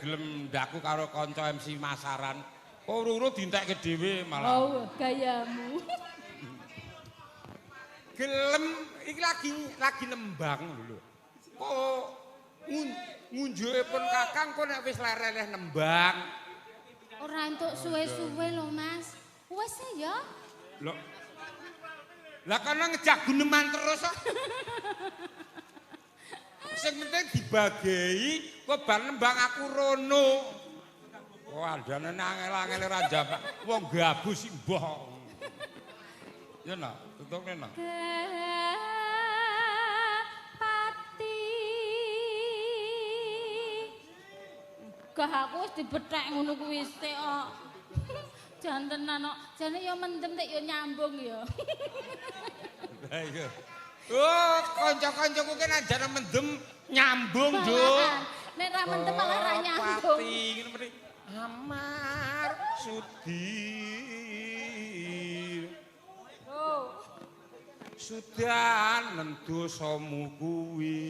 gelem ndaku karo kanca MC Masaran. Kok urung dientekke dhewe malah. Oh, gayamu. Gelem iki lagi nembang lho. Kok ngunjuke pun Kakang kok nek wis lereleh nembang. Ora entuk suwe-suwe lho, Mas. Wes ya. Lho. Lah kana ngejak guneman terus kok. Sing penting dibagei kok bar nembang aku rono. Wah, andane angel-angel ora jambak. Wong gabus sih mbah. Ya nak, tutupne nak. Gah aku wis dibethek ngono kuwi sik kok. Jan tenan kok. Jane ya mendem tek ya nyambung ya. Lah iya. Oh, kanca-kancaku ki najane mendem nyambung, Juk. Nek ra mendem malah ra nyambung. Pati ngene mriki. Amar Sudi. Oh. Sudah nendosamu kuwi.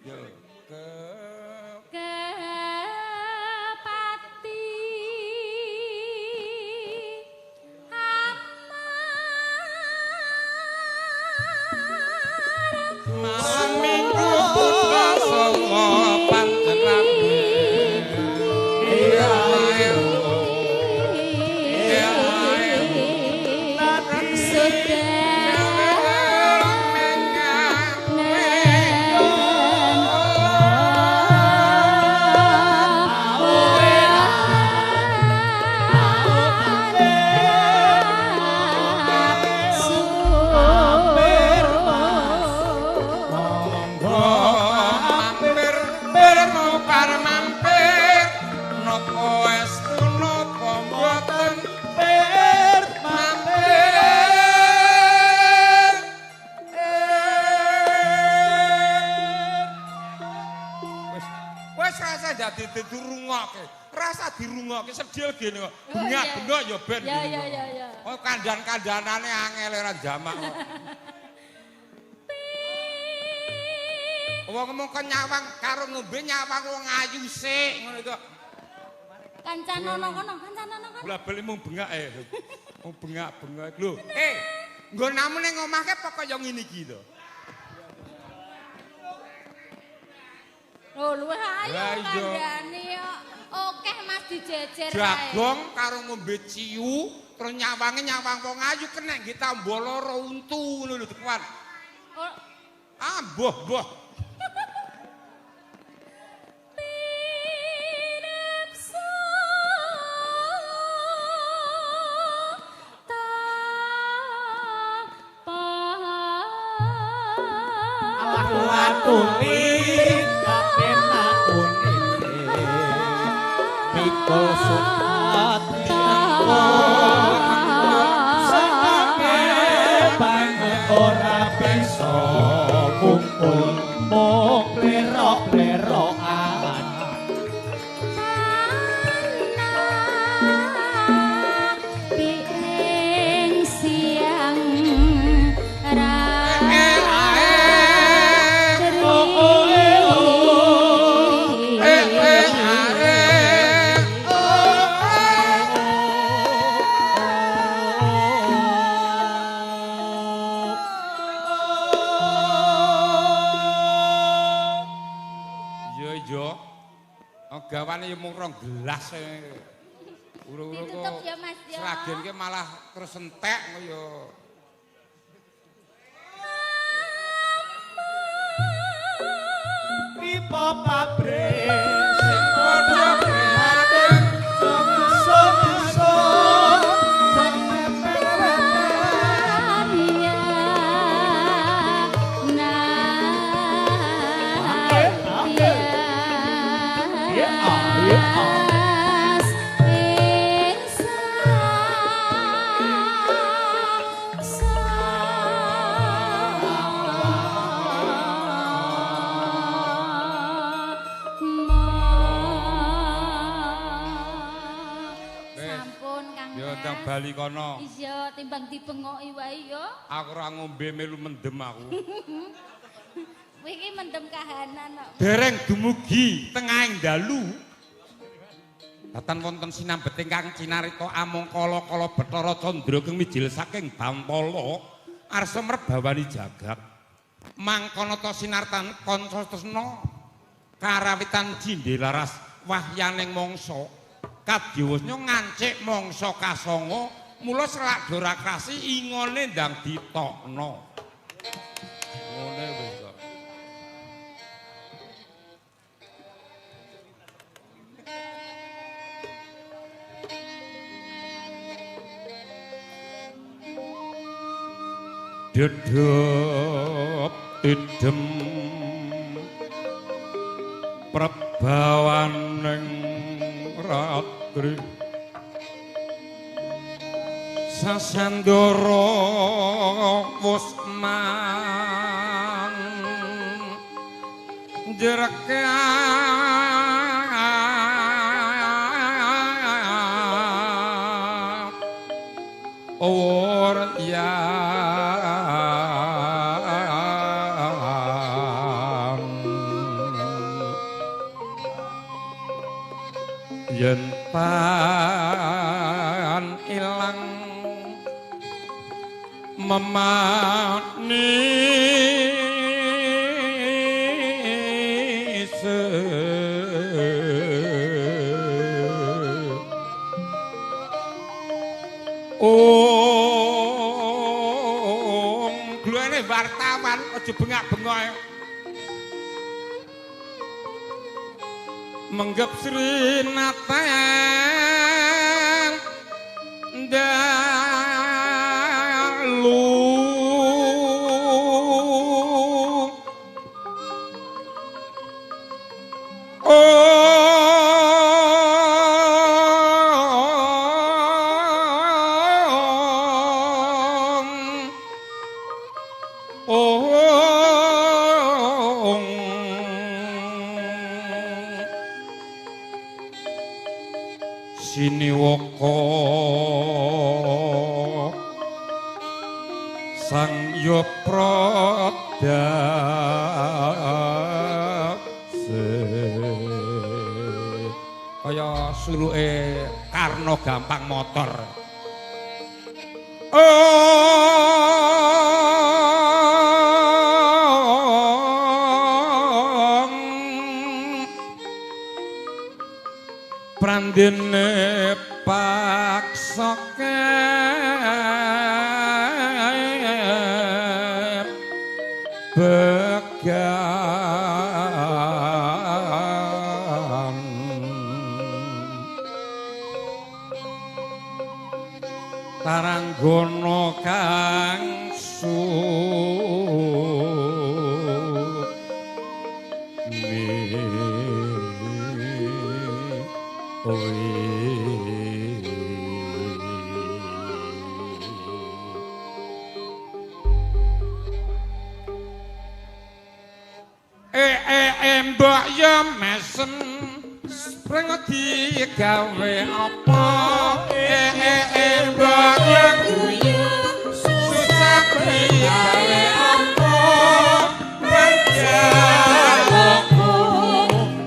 Yo Kepati Amar seminggu putra songo panjenengan iya rasa dirungokke sedhil gene kok. Bengak-bengok ya ben. Ya. Oh kandan-kandanane angel ora jamak kok. Wong ngomong kan nyawang karo ngombe nyawang wong ayu sik ngono kok. Kancan ono kono. Lah beli mung bengak Mung bengak-bengak. Lho, nggonamu ning omahke pokok yo ngene iki to. Oh, luwih ayo kandhane yo. Oke Mas dijejer kae. Jagong karo ngombe ciu, terus nyawange nyawang wong ayu kena nggih tambah lara untu ngono lho Dekuan. Oh. Ah, mbah. Gawane ya mung 2 gelas Uru-uru kok ya Mas ya. Sragen ki malah terus entek ya. Pipa pabrik Sing padha prihatin bali kono. Iya, timbang dibengoki wae ya. Aku ora ngombe melu mendem aku. Iki mendem kahanan kok. Dereng dumugi tengahing dalu. Datan wonten sinambet ingkang cinarita amangkala kala Bathara Candra kang mijil saking Bantala arsa merbawani jagat. Mangkono ta sinartan kanca tresna karawitan jindelaras wahyaning mangsa kadhiwasnya ngancik mangsa kasanga mula selak dorakrasi ingone ndang ditokno. Ngene wis kok. Dedep idem prabawaning ratri sasandara wusman jerekat ya yen pan ilang memanis glene wartawan aja bengak-bengok menggep Srinaten dalu Siniwaka sang Yopradase kaya suluke Karna gampang motor. Prandene paksa began taranggana kang mbok ya mesem spreng digawe apa mbok ya guyu susah digawe apa panjaluku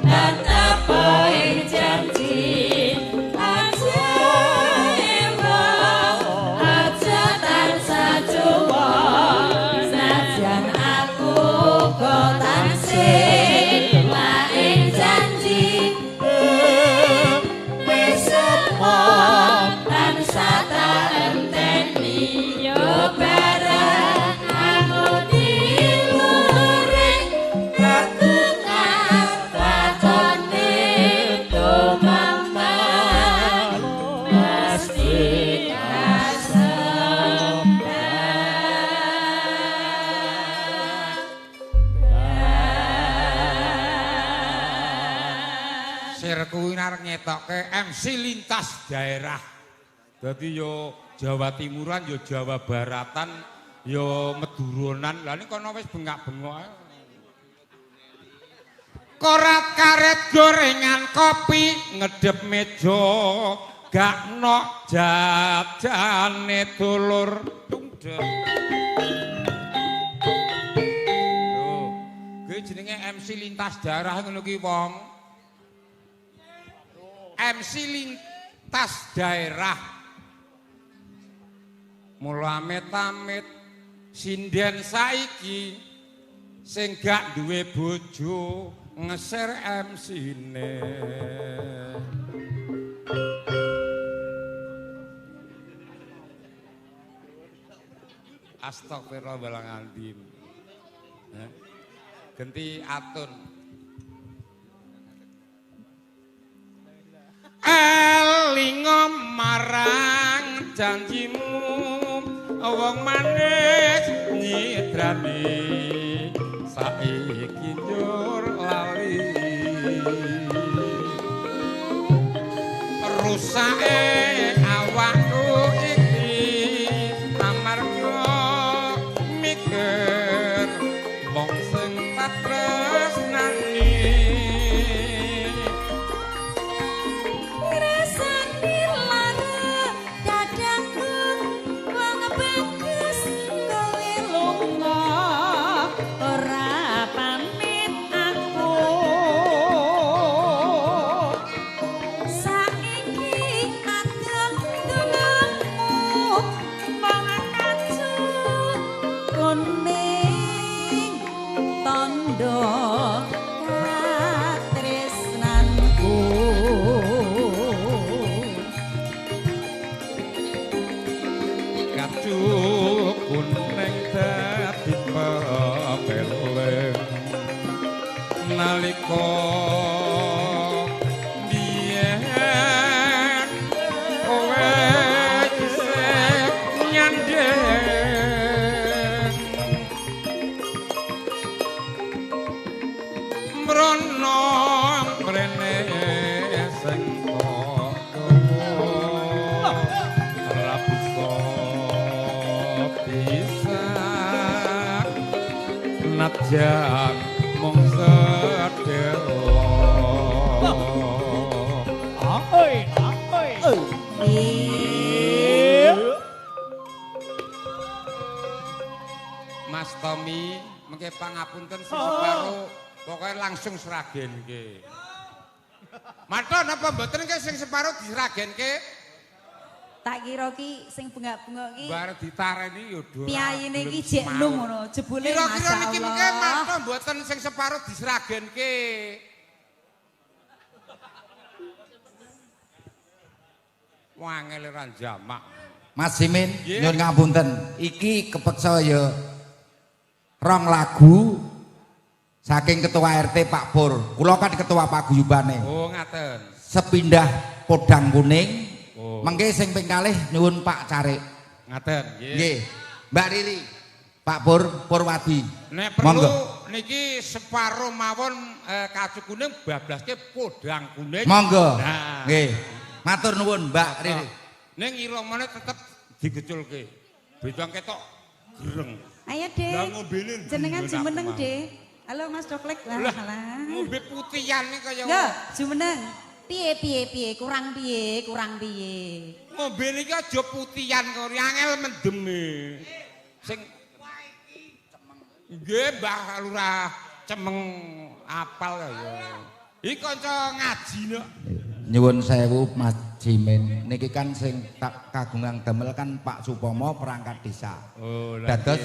Dan apa yang janji aja embok aja tansah jowo sajan aku kok tansih lain janji besepo tansah tak enteni yo bareng aku diluring aku ngapatone tumamah mesti Sir kuwi arep ngetokke MC lintas daerah. Dadi yo Jawa Timuran, yo Jawa Baratan, yo Meduronan. Lah niki kono wis bengak-bengok ae. Korat karet gorengan kopi ngedep meja gak nok jajane dulur tungdek. jenenge MC lintas daerah ngono ki wong. MC lintas daerah. Mula amit-amit sinden saiki sing gak duwe bojo ngeser MC-ne. Astagfirullah balangandim. Genti atun. Elingo marang janjimu wong manis nyidrani saiki njur lali rusake awakku iki amarga mikir wong sing tak tresnani rasane lara dadaku wong bagus kowe lunga ora pamit aku saiki adem tulungmu mangkaju kuning tondo katresnanku Kacu kuning dadi pepeleng nalika biyen kowe isih nyandeng mrono mrene sing padha ora bisa najan mung sedelo Ahoy. Mas Tommy mengke pangapunten sing separo pokoke langsung seragenke. Maton apa mboten ke sing separo diseragenke? tak kira ki sing bengak-bengok ki Bar ditareni yo do. piyayine ki jek nung ngono jebule Kira-kira niki mengke masyaallah maton mboten sing separo diseragenke. Wangel ora jamak. Mas Simin, Yeah. nyuwun ngapunten. Iki kepeksa ya rong lagu saking ketua RT Pak Pur. Kula kan ketua paguyubane. Oh, ngaten. Sepindah Podang Kuning. Oh. Mengke sing ping kalih nyuwun Pak Carik. Ngaten, nggih. Nggih. Mbak Riri, Pak Pur Purwadi. Nek perlu Monggo. niki separo mawon kacu kuning bablaske Podang Kuning. Monggo. Nah. Nggih. Matur nuwun Mbak Riri. Ning iromane tetep digeculke. Bedang ketok gereng. ayo Lah Dek ngombene jenengan ndi jumeneng aku mau? Dek halo Mas Doklek lah Lah, salah ngombe putihan iki kaya yo jumeneng piye kurang piye ngombe niki aja putihan kok angel mendeme. Sing nggih Mbah Lurah cemeng apal ya. Iki kanca ngaji nek. Nyuwun sewu Mas Jimin. Niki kan sing tak kagungan damel kan Pak Supomo perangkat desa. Oh, Dados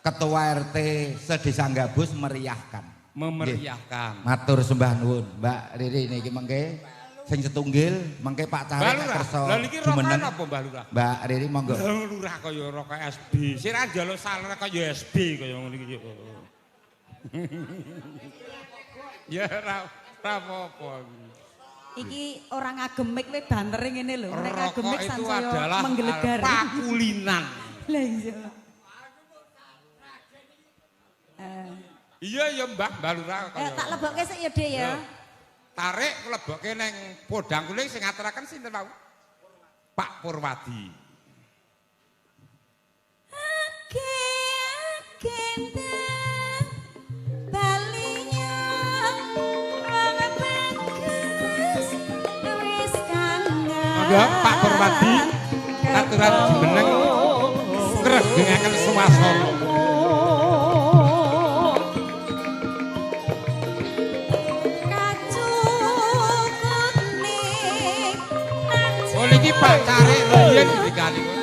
ketua RT sedesa Gabus meriahkan. memeriahkan. Matur sembah nuwun Mbak Riri niki mengke sing setunggil mengke Pak Mbah Carik Lurah, kersa lha niki jumeneng. rokokan apa Mbah Lurah? Mbak Riri monggo. Mbah Lurah kaya rokok SB. Sira njaluk saler kaya SB kaya ngono iki. Ya ora apa-apa. iki orang ngagemik we banter ngene lho nek Rokok ngagemik itu sansaya adalah menggelegar pakulinan. lah iya Iya ya Mbah Lurah kaya. tak lebokke sik ya Dek ya Tarik mlebokke ning Podang Kuning sing ngaturaken sinten wau? Pak Purwadi. Agenda balinya wong bagus wis kangen Monggo Pak Purwadi aturan jumeneng ngregengaken swasana. niki Pak Carik riyen ngendikane kok.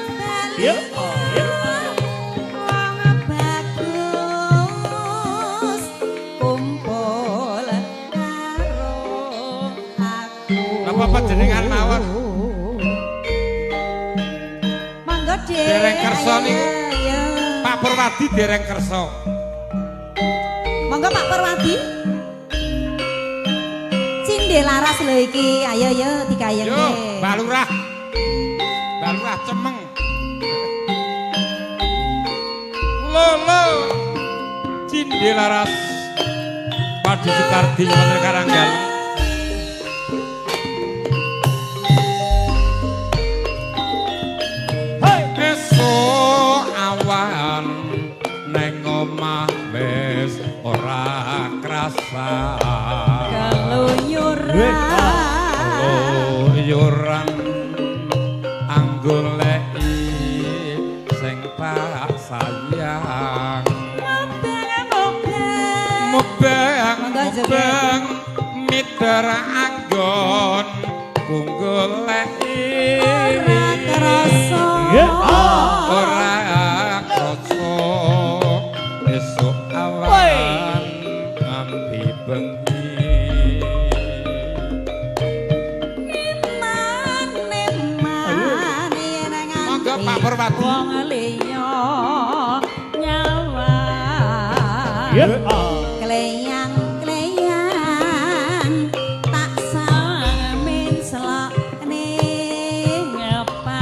Ya. Bagus kumpul karo aku. Napa panjenengan mawon? Monggo Dik. Dereng kersa niku. Ayo. Pak Purwadi dereng kersa. Monggo Pak Purwadi. Cindhe laras lho iki. Ayo yo dikayenge. Yo, Mbak Lurah. Mbak Lurah cemeng. Lolo. Cindhe laras. Padi Sukardi wonten Karanggal. Esuk awan neng omah wis ora krasa. Keluyuran anggoleki sing tak sayang. Mubeng miter anggon kunggoleki ora krasa esuk awan nganti bengi. Monggo Pak Purwadi. Wong liya nyawa. Ya. Kleyang-kleyang tak samin selakne ngepang.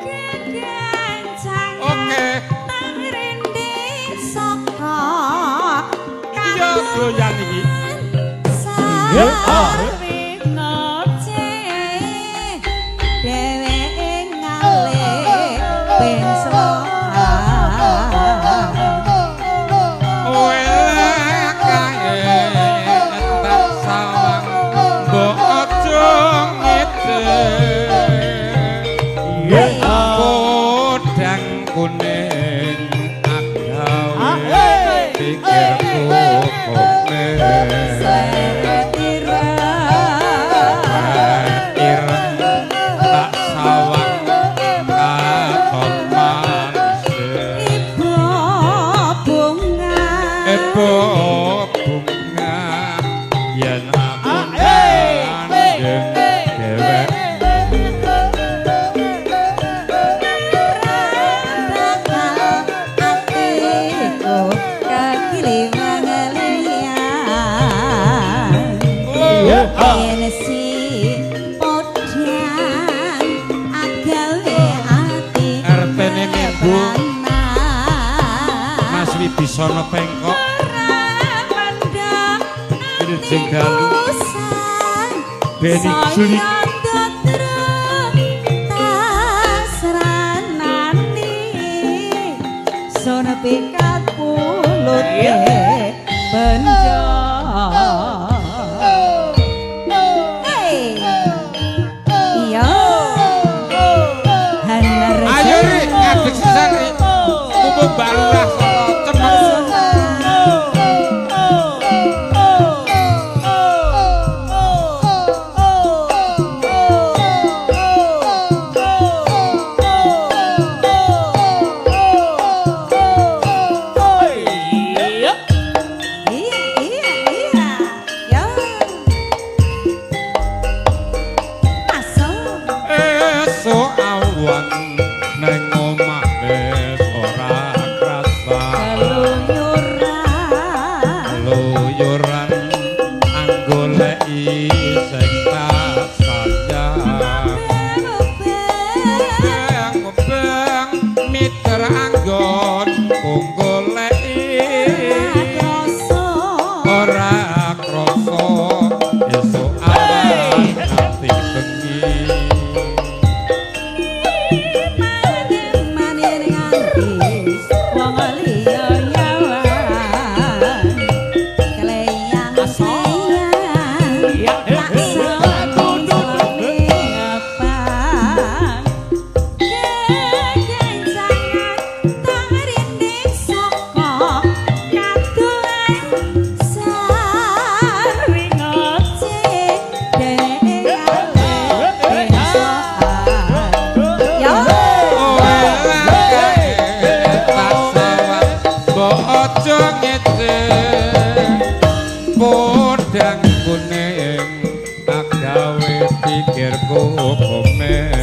Kegancang Oke. nang rindi saka Iya doyan iki. sarwi ngoce dheweke ngalih ben kuning agawe pikirku komen ireng tak sawang katon manis Ebo bunga yen aku nandeng dewek RT-ne minggu Mas Wibisono Pengkok Wilujeng Galuh Beni Julik Sono pikat pulut benjo. Hey, iya. Hanar. Ayo Ri, adek sisan Ri. Mumpung Mbak Lurah saka cemeng. Iya, iya, iya. Ya. Masuk. Esuk awan neng omah wis ora krasa luyuran anggoleki sing tak sayang ngobeng miter anggon kunggoleki ora krasa esuk awan nganti bengi. Wong liya nyawan kleyang podang kuning tak gawe pikirku komeng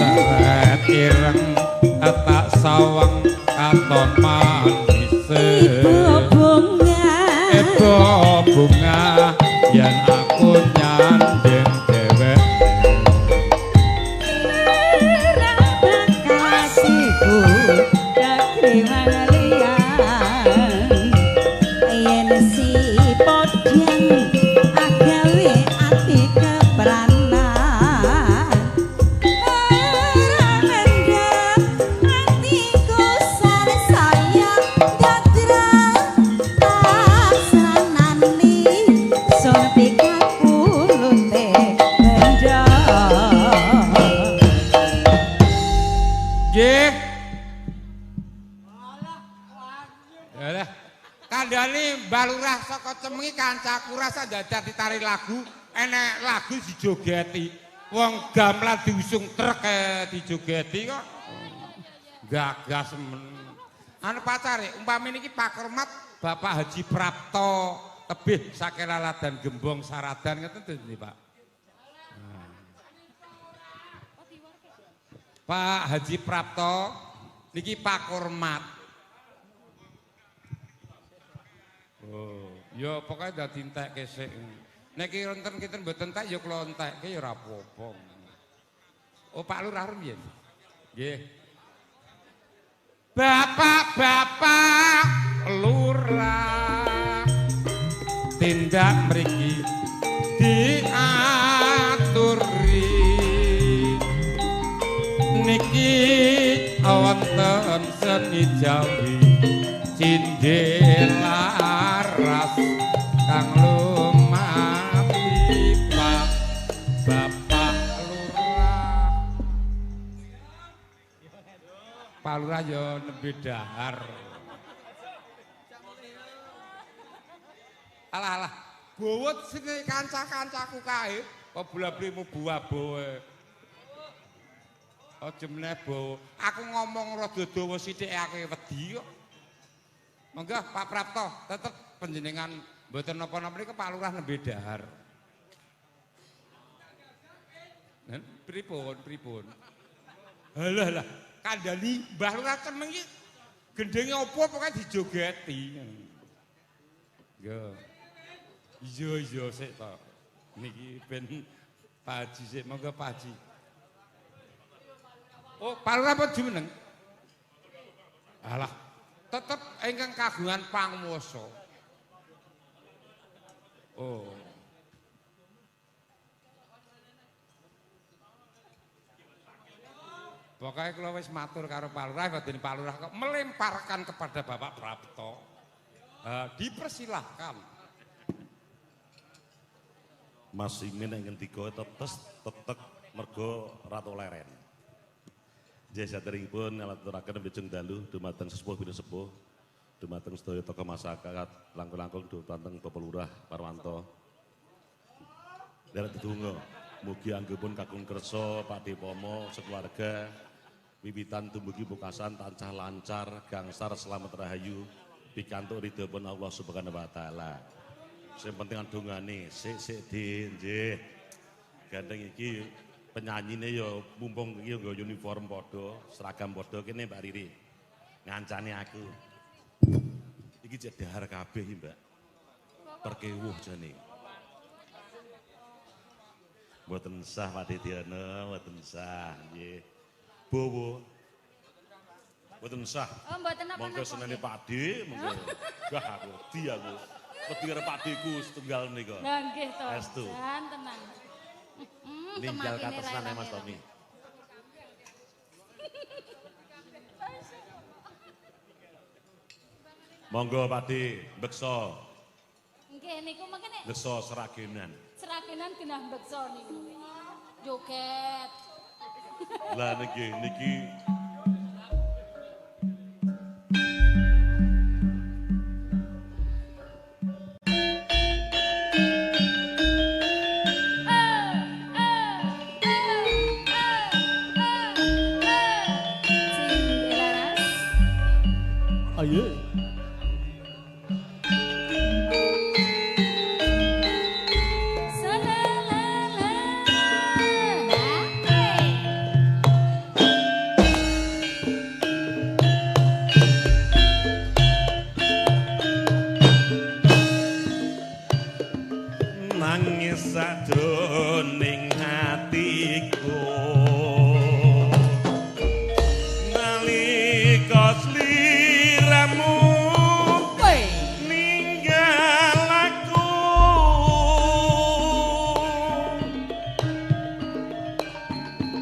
seret ireng tak sawang katon manis ibu bunga yen aku nyanding dhewek kasihku daging malian yen si podang agawe ati kebranan mendem atiku saya dadra tak sanani son pikaku lunte benda nggih alah kandhane Mbah Lurah saka Cemengi kancaku rasa dadak ditari lagu enek lagu dijogeti wong gamelan diusung truk dijogeti kok gagah semen anu pacare umpami niki Pak Hormat Bapak Haji Prapto tebih Sakelala dan Gembong Saradan ngeten to Pak Pak Haji Prapto niki Pak Hormat. Oh, ya pokoknya dadi entek kesik. Nek ki ronten kinten mboten entek ya kula entekke ya ora apa-apa. Oh, Pak Lurah riyen. Nggih. Bapak-bapak lurah tindak mriki diaturi niki wonten seni Jawi cindelaras kang lumati Pak Bapak Lurah Pak Lurah ya nembe dahar alah bowot sing kanca-kancaku kae kok bola-blimu buah-buah aja meneh bawa. Aku ngomong rada dawa sithik aku wedi kok. Monggo Pak Prapto, tetep panjenengan mboten napa-napa niku Pak Lurah nembe dahar. Pripun? Halah, kandhani Mbah Lurah Cemengi gendenge apa pokoke dijogeti. Yo. Iya sik to. Niki ben Pak Haji sik, monggo Pak Haji. Oh, Pak Lurah apa jumeneng? Alah, tetep ingkang kagungan panguwasa. Oh. Pokoknya kalau wis matur karo Pak Lurah, batin Pak Lurah kok melemparkan kepada Bapak Prapto. Dipersilahkan. Mas Imin yang ketiga tetek mergo ratu leren. Jasa teringpun ngalaturaken bijeng dalu dumateng sesepuh bina sepuh dumateng sedaya tokoh masyarakat langkung-langkung dumateng Bapak Lurah Parwanto. Derek dedonga mugi anggepun kakung kersa Pak Depomo sekeluarga wiwitan dumugi pungkasan tansah lancar gangsar selamat rahayu pikantuk ridhopun Allah Subhanahu wa taala. Sing penting dongane sik nggih. Gandeng iki penyanyine ya mumpung iki nggo uniform padha, seragam padha kene Mbak Riri. Ngancani aku. Iki jek dahar kabeh iki, Mbak. Perkewuh jane. Mboten sah Pak Dediono, mboten sah nggih. Bowo. Mboten sah. Oh, mboten napa-napa. Monggo senene Pak D, monggo. Gah aku, di aku. Wedi karo Pak D-ku setunggal menika. Lah nggih to. Estu. Tenang. Ninggal katesan Mas Tommy. Monggo Pak D, beksa. Nggih niku mangkene. Beksa seragenan. Seragenan genah beksa niku. Joget. Lah niki Ayo. nangis sajroning hatiku nalika sliramu ninggal aku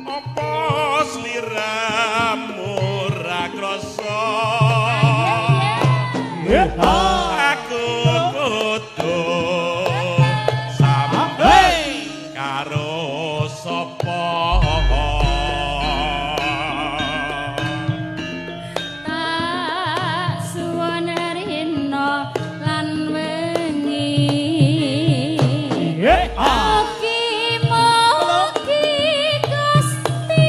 apa sliramu ra krasa aku kudu sampai karo sapa tak suwon rino lan wengi mugi-mugi Gusti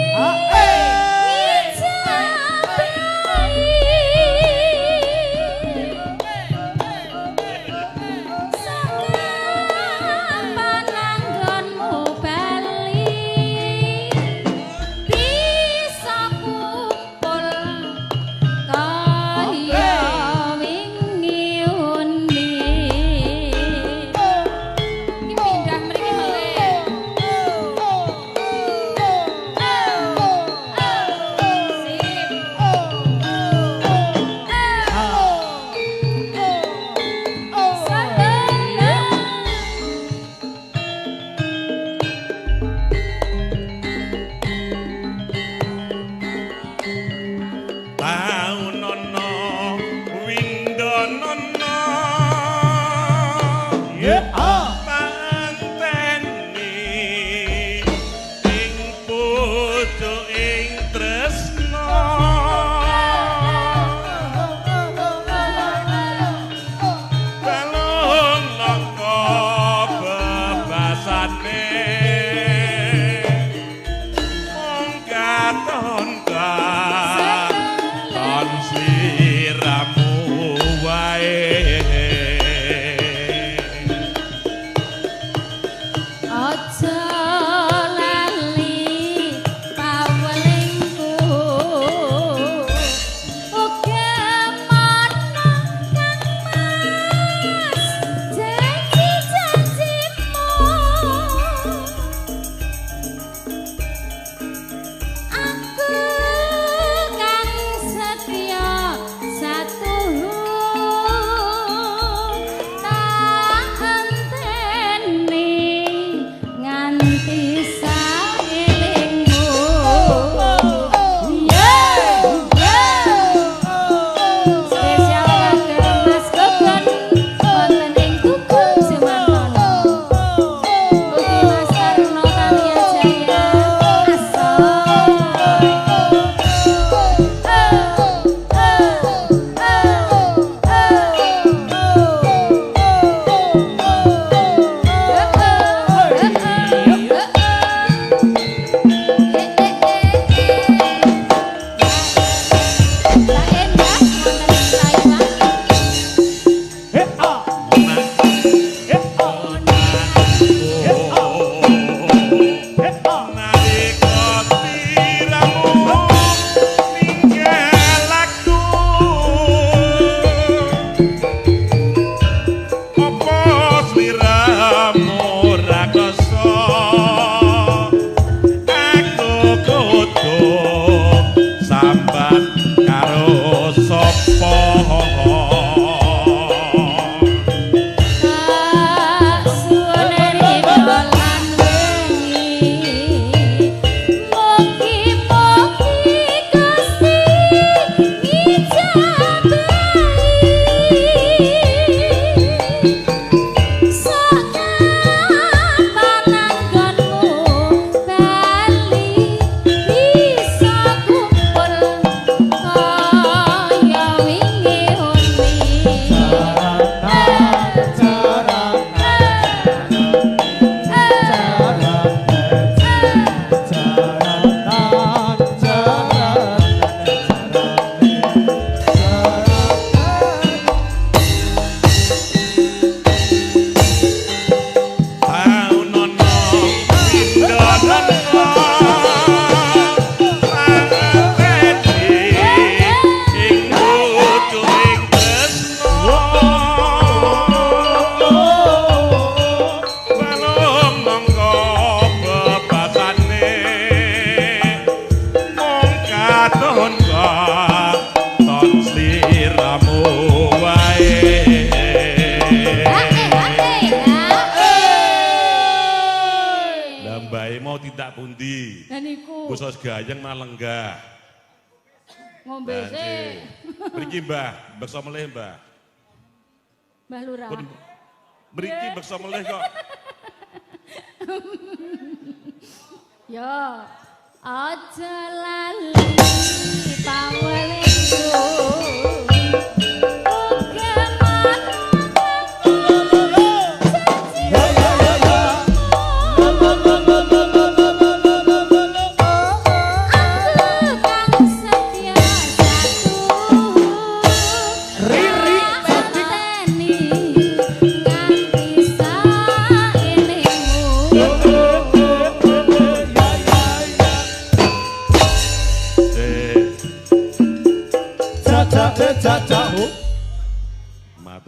mau tindak pundi? Lah niku Bos gayeng malah lenggah. ngombe sih. Mriki Mbah, beksa melih Mbah. Mbah Lurah. Pun mriki beksa melih kok. Yo, aja lali pawelingku. Oke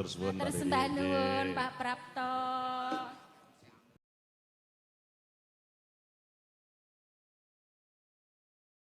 Matur suwun Terus mbah nuwun Pak Prapto.